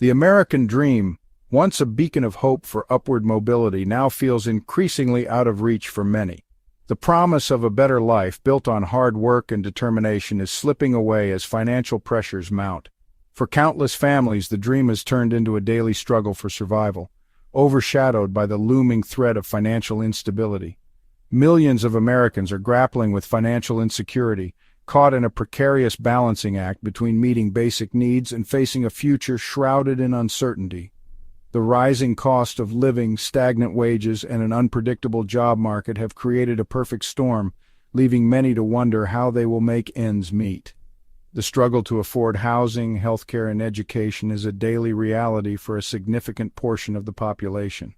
The American dream, once a beacon of hope for upward mobility, now feels increasingly out of reach for many. The promise of a better life built on hard work and determination is slipping away as financial pressures mount. For countless families, the dream has turned into a daily struggle for survival, overshadowed by the looming threat of financial instability. Millions of Americans are grappling with financial insecurity, caught in a precarious balancing act between meeting basic needs and facing a future shrouded in uncertainty. The rising cost of living, stagnant wages, and an unpredictable job market have created a perfect storm, leaving many to wonder how they will make ends meet. The struggle to afford housing, healthcare, and education is a daily reality for a significant portion of the population.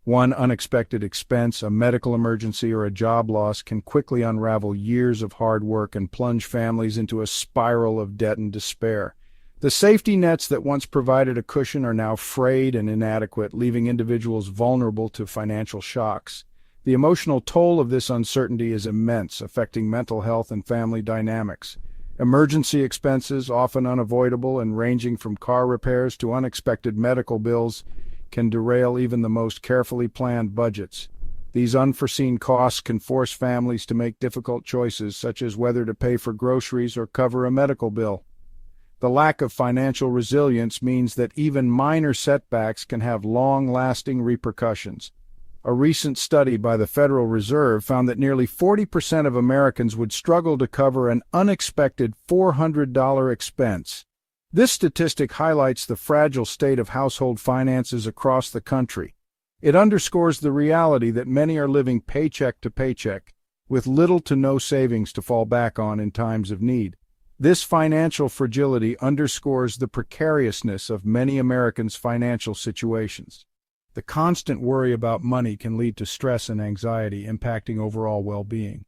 One unexpected expense, a medical emergency, or a job loss can quickly unravel years of hard work and plunge families into a spiral of debt and despair. The safety nets that once provided a cushion are now frayed and inadequate, leaving individuals vulnerable to financial shocks. The emotional toll of this uncertainty is immense, affecting mental health and family dynamics. Emergency expenses, often unavoidable and ranging from car repairs to unexpected medical bills, can derail even the most carefully planned budgets. These unforeseen costs can force families to make difficult choices, such as whether to pay for groceries or cover a medical bill. The lack of financial resilience means that even minor setbacks can have long-lasting repercussions. A recent study by the Federal Reserve found that nearly 40% of Americans would struggle to cover an unexpected $400 expense. This statistic highlights the fragile state of household finances across the country. It underscores the reality that many are living paycheck to paycheck, with little to no savings to fall back on in times of need. This financial fragility underscores the precariousness of many Americans' financial situations. The constant worry about money can lead to stress and anxiety, impacting overall well-being.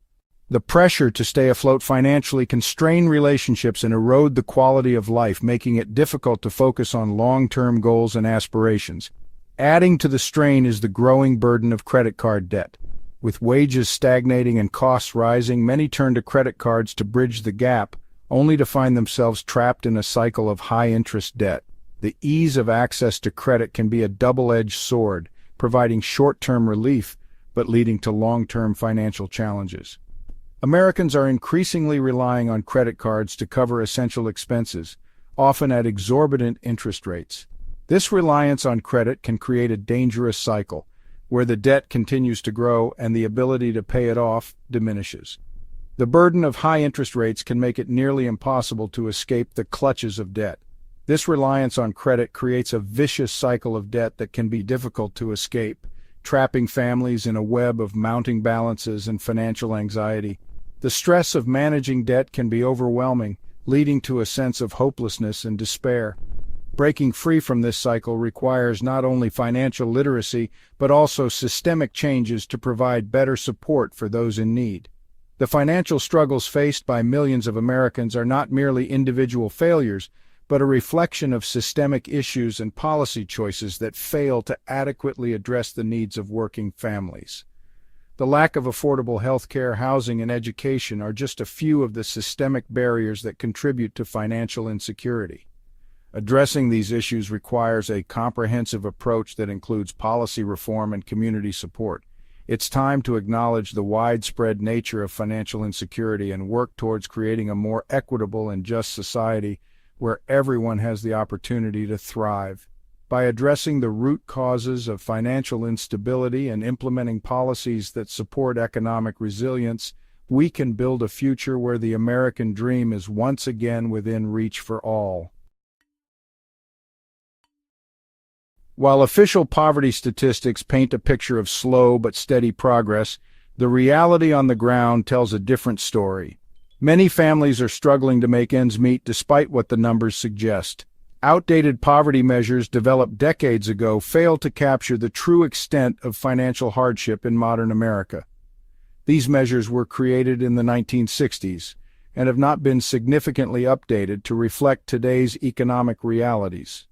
The pressure to stay afloat financially can strain relationships and erode the quality of life, making it difficult to focus on long-term goals and aspirations. Adding to the strain is the growing burden of credit card debt. With wages stagnating and costs rising, many turn to credit cards to bridge the gap, only to find themselves trapped in a cycle of high-interest debt. The ease of access to credit can be a double-edged sword, providing short-term relief but leading to long-term financial challenges. Americans are increasingly relying on credit cards to cover essential expenses, often at exorbitant interest rates. This reliance on credit can create a dangerous cycle, where the debt continues to grow and the ability to pay it off diminishes. The burden of high interest rates can make it nearly impossible to escape the clutches of debt. This reliance on credit creates a vicious cycle of debt that can be difficult to escape, trapping families in a web of mounting balances and financial anxiety. The stress of managing debt can be overwhelming, leading to a sense of hopelessness and despair. Breaking free from this cycle requires not only financial literacy, but also systemic changes to provide better support for those in need. The financial struggles faced by millions of Americans are not merely individual failures, but a reflection of systemic issues and policy choices that fail to adequately address the needs of working families. The lack of affordable health care, housing, and education are just a few of the systemic barriers that contribute to financial insecurity. Addressing these issues requires a comprehensive approach that includes policy reform and community support. It's time to acknowledge the widespread nature of financial insecurity and work towards creating a more equitable and just society where everyone has the opportunity to thrive. By addressing the root causes of financial instability and implementing policies that support economic resilience, we can build a future where the American dream is once again within reach for all. While official poverty statistics paint a picture of slow but steady progress, the reality on the ground tells a different story. Many families are struggling to make ends meet despite what the numbers suggest. Outdated poverty measures developed decades ago fail to capture the true extent of financial hardship in modern America. These measures were created in the 1960s and have not been significantly updated to reflect today's economic realities.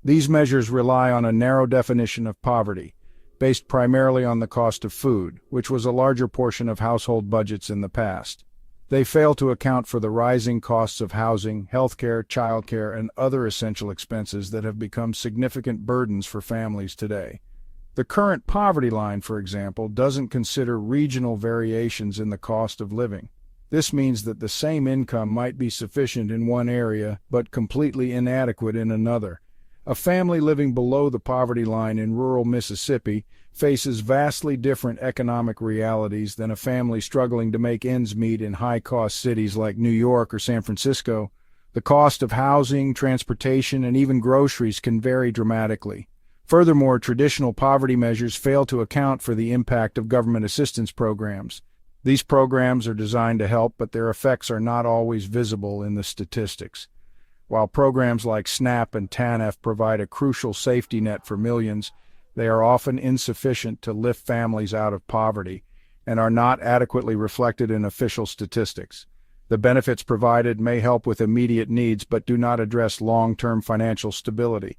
These measures rely on a narrow definition of poverty, based primarily on the cost of food, which was a larger portion of household budgets in the past. They fail to account for the rising costs of housing, healthcare, childcare, and other essential expenses that have become significant burdens for families today. The current poverty line, for example, doesn't consider regional variations in the cost of living. This means that the same income might be sufficient in one area, but completely inadequate in another. A family living below the poverty line in rural Mississippi faces vastly different economic realities than a family struggling to make ends meet in high-cost cities like New York or San Francisco. The cost of housing, transportation, and even groceries can vary dramatically. Furthermore, traditional poverty measures fail to account for the impact of government assistance programs. These programs are designed to help, but their effects are not always visible in the statistics. While programs like SNAP and TANF provide a crucial safety net for millions, they are often insufficient to lift families out of poverty and are not adequately reflected in official statistics. The benefits provided may help with immediate needs but do not address long-term financial stability.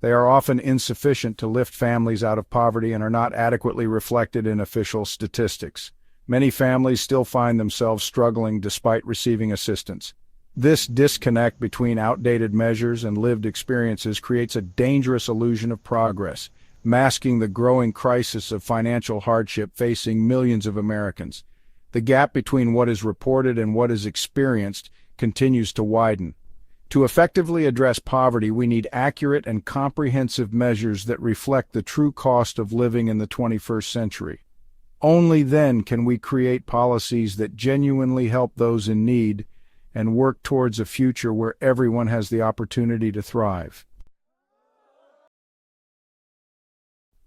They are often insufficient to lift families out of poverty and are not adequately reflected in official statistics. Many families still find themselves struggling despite receiving assistance. This disconnect between outdated measures and lived experiences creates a dangerous illusion of progress, masking the growing crisis of financial hardship facing millions of Americans. The gap between what is reported and what is experienced continues to widen. To effectively address poverty, we need accurate and comprehensive measures that reflect the true cost of living in the 21st century. Only then can we create policies that genuinely help those in need and work towards a future where everyone has the opportunity to thrive.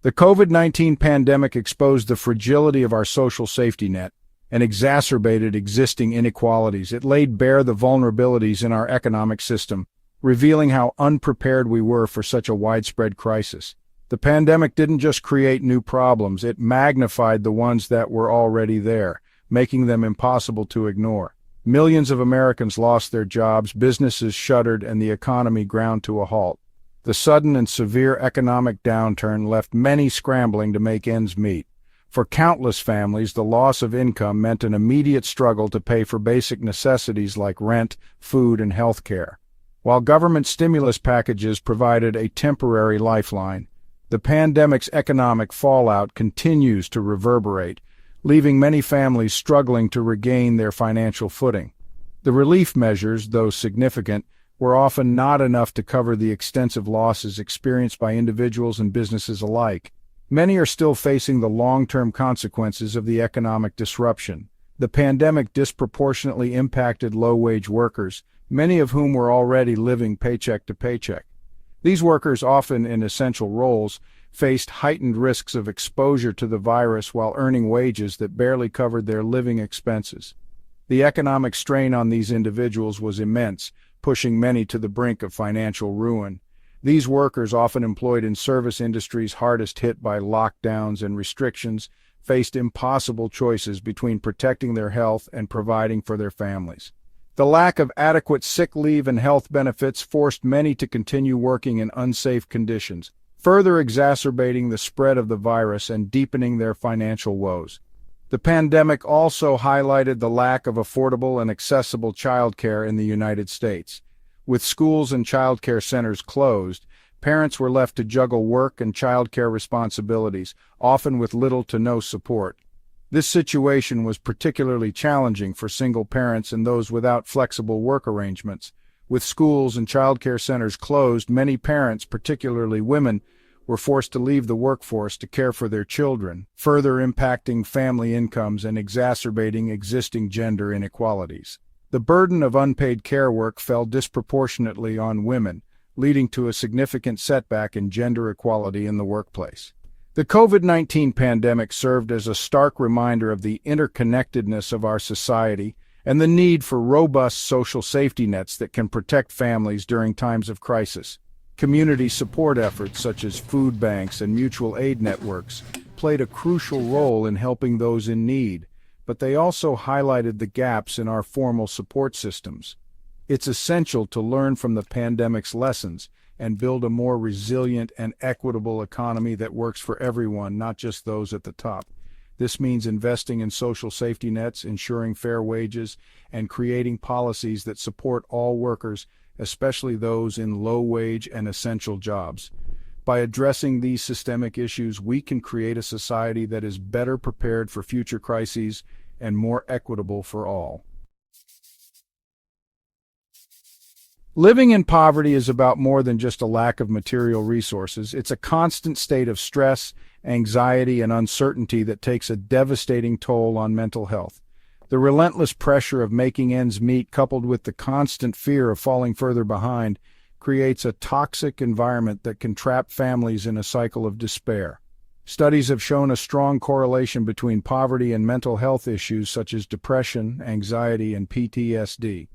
The COVID-19 pandemic exposed the fragility of our social safety net and exacerbated existing inequalities. It laid bare the vulnerabilities in our economic system, revealing how unprepared we were for such a widespread crisis. The pandemic didn't just create new problems, it magnified the ones that were already there, making them impossible to ignore. Millions of Americans lost their jobs, businesses shuttered, and the economy ground to a halt. The sudden and severe economic downturn left many scrambling to make ends meet. For countless families, the loss of income meant an immediate struggle to pay for basic necessities like rent, food, and health care. While government stimulus packages provided a temporary lifeline, the pandemic's economic fallout continues to reverberate, leaving many families struggling to regain their financial footing. The relief measures, though significant, were often not enough to cover the extensive losses experienced by individuals and businesses alike. Many are still facing the long-term consequences of the economic disruption. The pandemic disproportionately impacted low-wage workers, many of whom were already living paycheck to paycheck. These workers, often in essential roles, faced heightened risks of exposure to the virus while earning wages that barely covered their living expenses. The economic strain on these individuals was immense, pushing many to the brink of financial ruin. These workers, often employed in service industries hardest hit by lockdowns and restrictions, faced impossible choices between protecting their health and providing for their families. The lack of adequate sick leave and health benefits forced many to continue working in unsafe conditions, further exacerbating the spread of the virus and deepening their financial woes. The pandemic also highlighted the lack of affordable and accessible childcare in the United States. With schools and childcare centers closed, parents were left to juggle work and childcare responsibilities, often with little to no support. This situation was particularly challenging for single parents and those without flexible work arrangements. With schools and childcare centers closed, many parents, particularly women, were forced to leave the workforce to care for their children, further impacting family incomes and exacerbating existing gender inequalities. The burden of unpaid care work fell disproportionately on women, leading to a significant setback in gender equality in the workplace. The COVID-19 pandemic served as a stark reminder of the interconnectedness of our society and the need for robust social safety nets that can protect families during times of crisis. Community support efforts such as food banks and mutual aid networks played a crucial role in helping those in need, but they also highlighted the gaps in our formal support systems. It's essential to learn from the pandemic's lessons and build a more resilient and equitable economy that works for everyone, not just those at the top. This means investing in social safety nets, ensuring fair wages, and creating policies that support all workers, especially those in low-wage and essential jobs. By addressing these systemic issues, we can create a society that is better prepared for future crises and more equitable for all. Living in poverty is about more than just a lack of material resources. It's a constant state of stress, anxiety, and uncertainty that takes a devastating toll on mental health. The relentless pressure of making ends meet, coupled with the constant fear of falling further behind, creates a toxic environment that can trap families in a cycle of despair. Studies have shown a strong correlation between poverty and mental health issues such as depression, anxiety, and PTSD.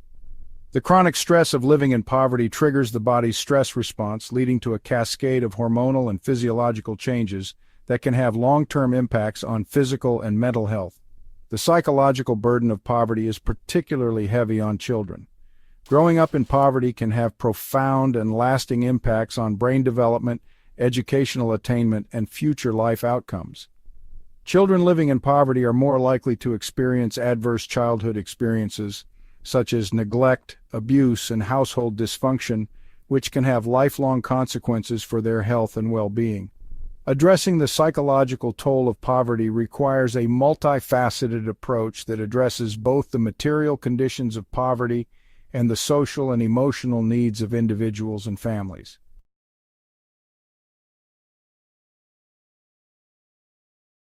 The chronic stress of living in poverty triggers the body's stress response, leading to a cascade of hormonal and physiological changes that can have long-term impacts on physical and mental health. The psychological burden of poverty is particularly heavy on children. Growing up in poverty can have profound and lasting impacts on brain development, educational attainment, and future life outcomes. Children living in poverty are more likely to experience adverse childhood experiences, such as neglect, abuse, and household dysfunction, which can have lifelong consequences for their health and well-being. Addressing the psychological toll of poverty requires a multifaceted approach that addresses both the material conditions of poverty and the social and emotional needs of individuals and families.